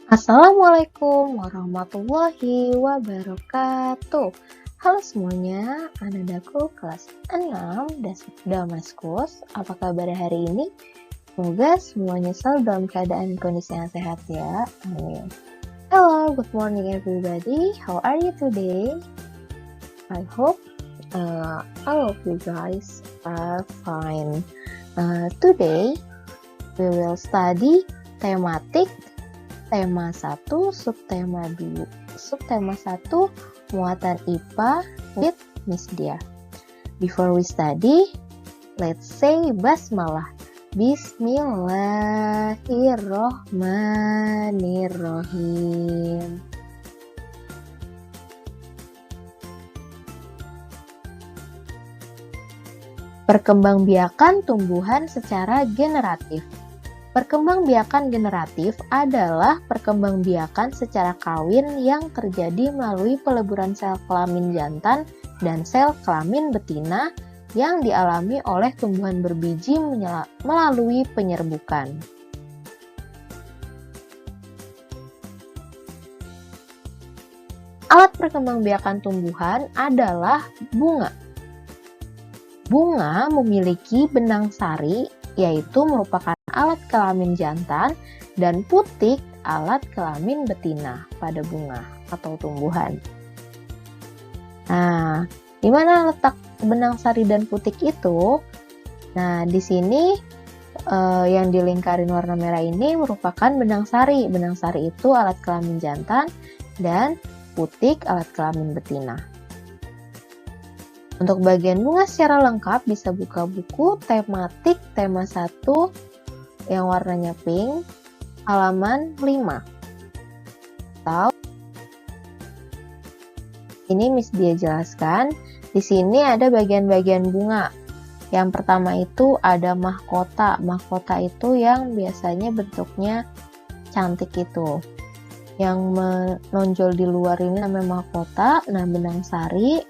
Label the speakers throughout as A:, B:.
A: Assalamualaikum warahmatullahi wabarakatuh. Halo semuanya, anadaku kelas 6 Damaskus. Apa kabar hari ini? Semoga semuanya selalu dalam keadaan kondisi yang sehat ya. Amin. Hello, good morning everybody. How are you today? I hope all of you guys are fine. Today we will study tematik tema 1, subtema 2, subtema 1, muatan IPA with Miss Dia. Before we study, let's say basmalah. Bismillahirrohmanirrohim. Perkembangbiakan tumbuhan secara generatif. Perkembangbiakan generatif adalah perkembangbiakan secara kawin yang terjadi melalui peleburan sel kelamin jantan dan sel kelamin betina yang dialami oleh tumbuhan berbiji melalui penyerbukan. Alat perkembangbiakan tumbuhan adalah bunga. Bunga memiliki benang sari, yaitu merupakan alat kelamin jantan, dan putik alat kelamin betina pada bunga atau tumbuhan. Nah, di mana letak benang sari dan putik itu? Nah, di sini yang dilingkarin warna merah ini merupakan benang sari. Benang sari itu alat kelamin jantan dan putik alat kelamin betina. Untuk bagian bunga secara lengkap bisa buka buku tematik tema 1 yang warnanya pink, halaman 5. Atau ini Miss Dia jelaskan, di sini ada bagian-bagian bunga. Yang pertama itu ada mahkota. Mahkota itu yang biasanya bentuknya cantik itu. Yang menonjol di luar ini namanya mahkota. Nah, benang sari,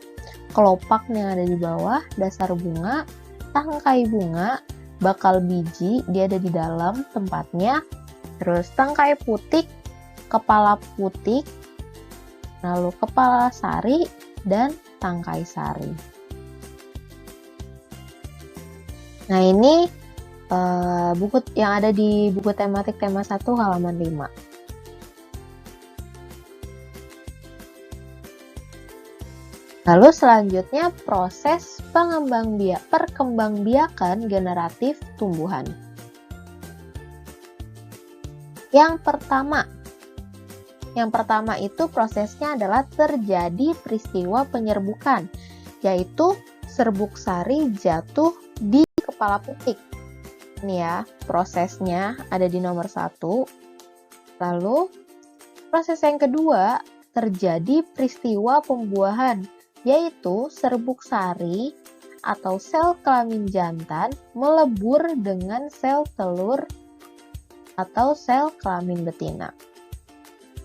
A: kelopak yang ada di bawah, dasar bunga, tangkai bunga, bakal biji, dia ada di dalam tempatnya, terus tangkai putik, kepala putik, lalu kepala sari, dan tangkai sari. Nah, ini buku yang ada di buku tematik tema 1 halaman 5. Lalu selanjutnya proses perkembangbiakan generatif tumbuhan. Yang pertama itu prosesnya adalah terjadi peristiwa penyerbukan, yaitu serbuk sari jatuh di kepala putik. Ini ya, prosesnya ada di nomor 1. Lalu proses yang kedua terjadi peristiwa pembuahan, yaitu serbuk sari atau sel kelamin jantan melebur dengan sel telur atau sel kelamin betina.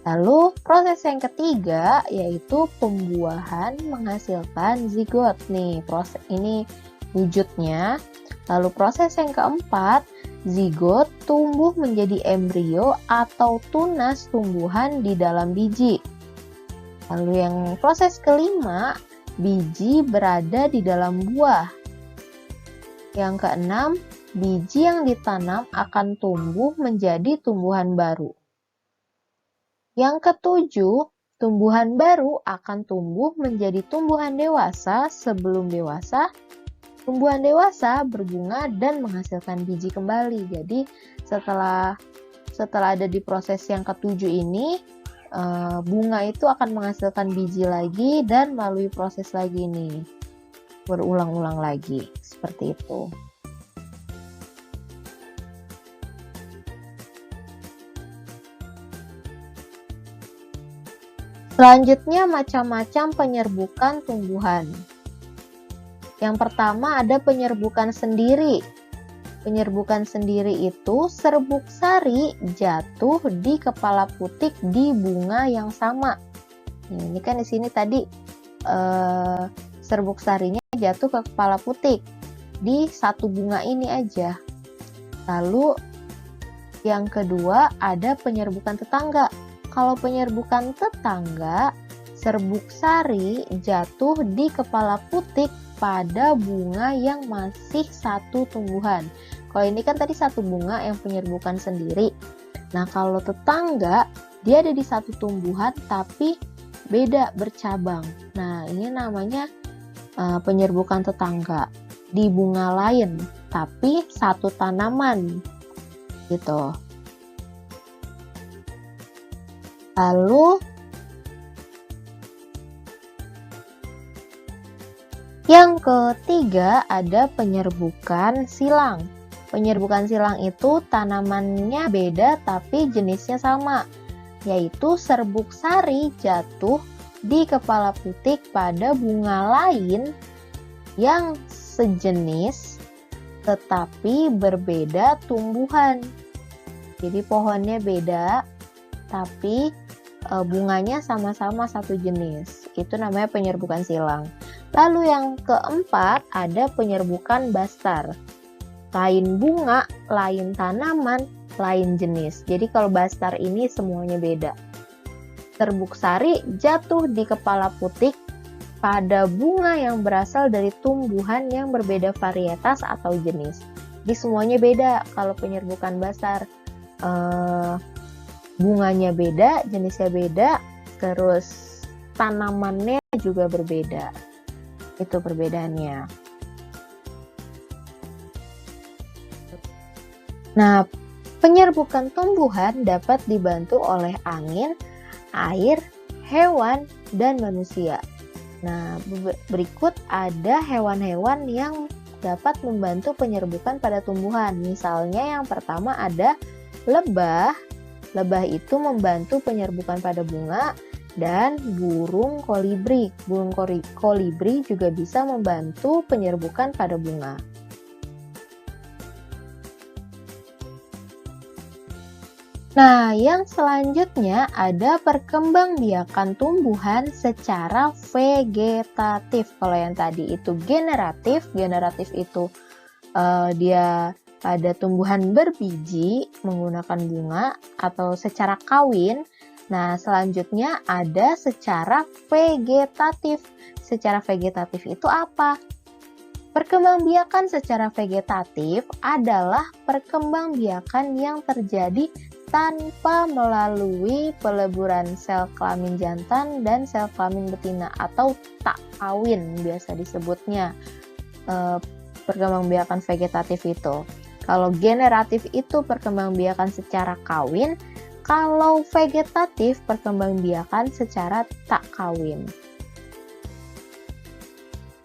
A: Lalu proses yang ketiga yaitu pembuahan menghasilkan zigot. Nih, proses ini wujudnya. Lalu proses yang keempat, zigot tumbuh menjadi embrio atau tunas tumbuhan di dalam biji. Lalu yang proses kelima, biji berada di dalam buah. Yang keenam, biji yang ditanam akan tumbuh menjadi tumbuhan baru. Yang ketujuh, tumbuhan baru akan tumbuh menjadi tumbuhan dewasa. Sebelum dewasa, tumbuhan dewasa berbunga dan menghasilkan biji kembali. Jadi setelah ada di proses yang ketujuh ini, bunga itu akan menghasilkan biji lagi dan melalui proses lagi nih, berulang-ulang lagi seperti itu. Selanjutnya macam-macam penyerbukan tumbuhan. Yang pertama ada penyerbukan sendiri. Penyerbukan sendiri itu serbuk sari jatuh di kepala putik di bunga yang sama. Ini kan di sini tadi serbuk sarinya jatuh ke kepala putik di satu bunga ini aja. Lalu yang kedua ada penyerbukan tetangga. kalau penyerbukan tetangga, serbuk sari jatuh di kepala putik pada bunga yang masih satu tumbuhan. Kalau ini kan tadi satu bunga yang penyerbukan sendiri. Nah, kalau tetangga, dia ada di satu tumbuhan tapi beda, bercabang. Nah, ini namanya penyerbukan tetangga di bunga lain, tapi satu tanaman, gitu. Lalu, yang ketiga ada penyerbukan silang. Penyerbukan silang itu tanamannya beda tapi jenisnya sama, yaitu serbuk sari jatuh di kepala putik pada bunga lain yang sejenis tetapi berbeda tumbuhan. Jadi pohonnya beda tapi bunganya sama-sama satu jenis. Itu namanya penyerbukan silang. Lalu yang keempat ada penyerbukan bastar. Lain bunga, lain tanaman, lain jenis. Jadi kalau bastar ini semuanya beda. Serbuk sari jatuh di kepala putik pada bunga yang berasal dari tumbuhan yang berbeda varietas atau jenis. Jadi semuanya beda kalau penyerbukan bastar. Bunganya beda, jenisnya beda, terus tanamannya juga berbeda. Itu perbedaannya. Nah, penyerbukan tumbuhan dapat dibantu oleh angin, air, hewan, dan manusia. Nah, berikut ada hewan-hewan yang dapat membantu penyerbukan pada tumbuhan. Misalnya yang pertama ada lebah. Lebah itu membantu penyerbukan pada bunga, dan burung kolibri. Burung kolibri juga bisa membantu penyerbukan pada bunga. Nah, yang selanjutnya ada perkembangbiakan tumbuhan secara vegetatif. Kalau yang tadi itu generatif itu dia pada tumbuhan berbiji menggunakan bunga atau secara kawin. Nah, selanjutnya ada secara vegetatif. Secara vegetatif itu apa? Perkembangbiakan secara vegetatif adalah perkembangbiakan yang terjadi tanpa melalui peleburan sel kelamin jantan dan sel kelamin betina atau tak kawin biasa disebutnya perkembangbiakan vegetatif itu. Kalau generatif itu perkembangbiakan secara kawin, kalau vegetatif perkembangbiakan secara tak kawin.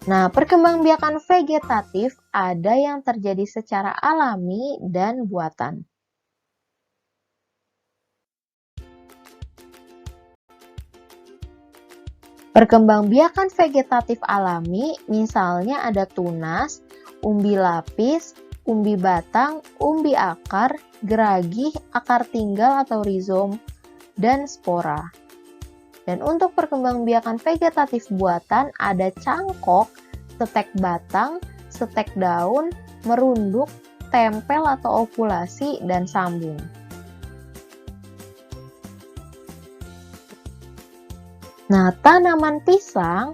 A: Nah, perkembangbiakan vegetatif ada yang terjadi secara alami dan buatan. Perkembangbiakan vegetatif alami misalnya ada tunas, umbi lapis, umbi batang, umbi akar, geragih, akar tinggal atau rizom, dan spora. Dan untuk perkembangbiakan vegetatif buatan ada cangkok, setek batang, setek daun, merunduk, tempel atau ovulasi, dan sambung. Nah, tanaman pisang,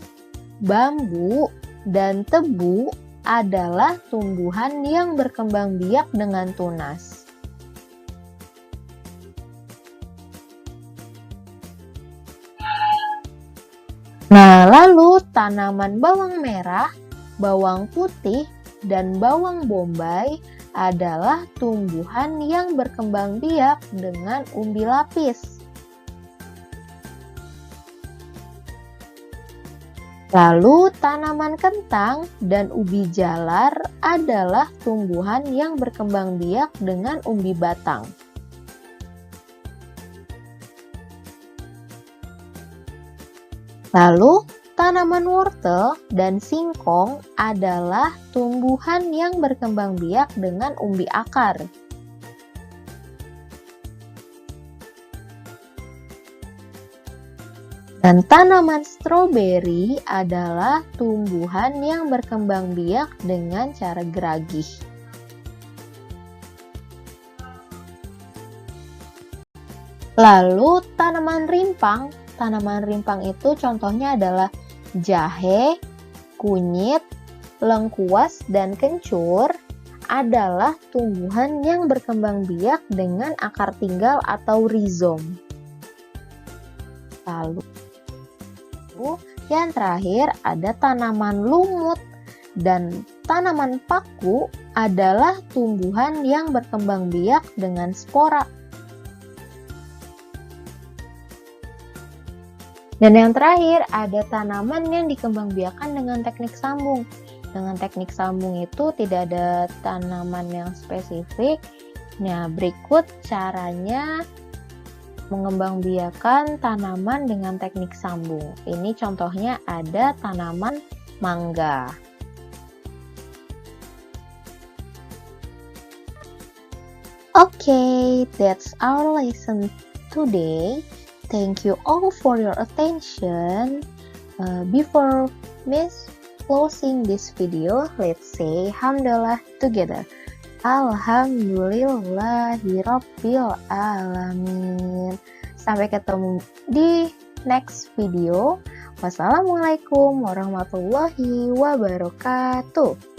A: bambu, dan tebu adalah tumbuhan yang berkembang biak dengan tunas. Nah, lalu tanaman bawang merah, bawang putih, dan bawang bombay adalah tumbuhan yang berkembang biak dengan umbi lapis. Lalu tanaman kentang dan ubi jalar adalah tumbuhan yang berkembang biak dengan umbi batang. Lalu tanaman wortel dan singkong adalah tumbuhan yang berkembang biak dengan umbi akar. Dan tanaman stroberi adalah tumbuhan yang berkembang biak dengan cara geragih. Lalu tanaman rimpang. Tanaman rimpang itu contohnya adalah jahe, kunyit, lengkuas, dan kencur adalah tumbuhan yang berkembang biak dengan akar tinggal atau rizom. Lalu yang terakhir ada tanaman lumut, dan tanaman paku adalah tumbuhan yang berkembang biak dengan spora. Dan yang terakhir ada tanaman yang dikembangbiakan dengan teknik sambung. Dengan teknik sambung itu tidak ada tanaman yang spesifik. Nah, berikut caranya mengembangbiakan tanaman dengan teknik sambung. Ini contohnya ada tanaman mangga. Okay, that's our lesson today. Thank you all for your attention. Before Miss closing this video, let's say Alhamdulillah together. Alhamdulillahirabbil alamin. Sampai ketemu di next video. Wassalamualaikum warahmatullahi wabarakatuh.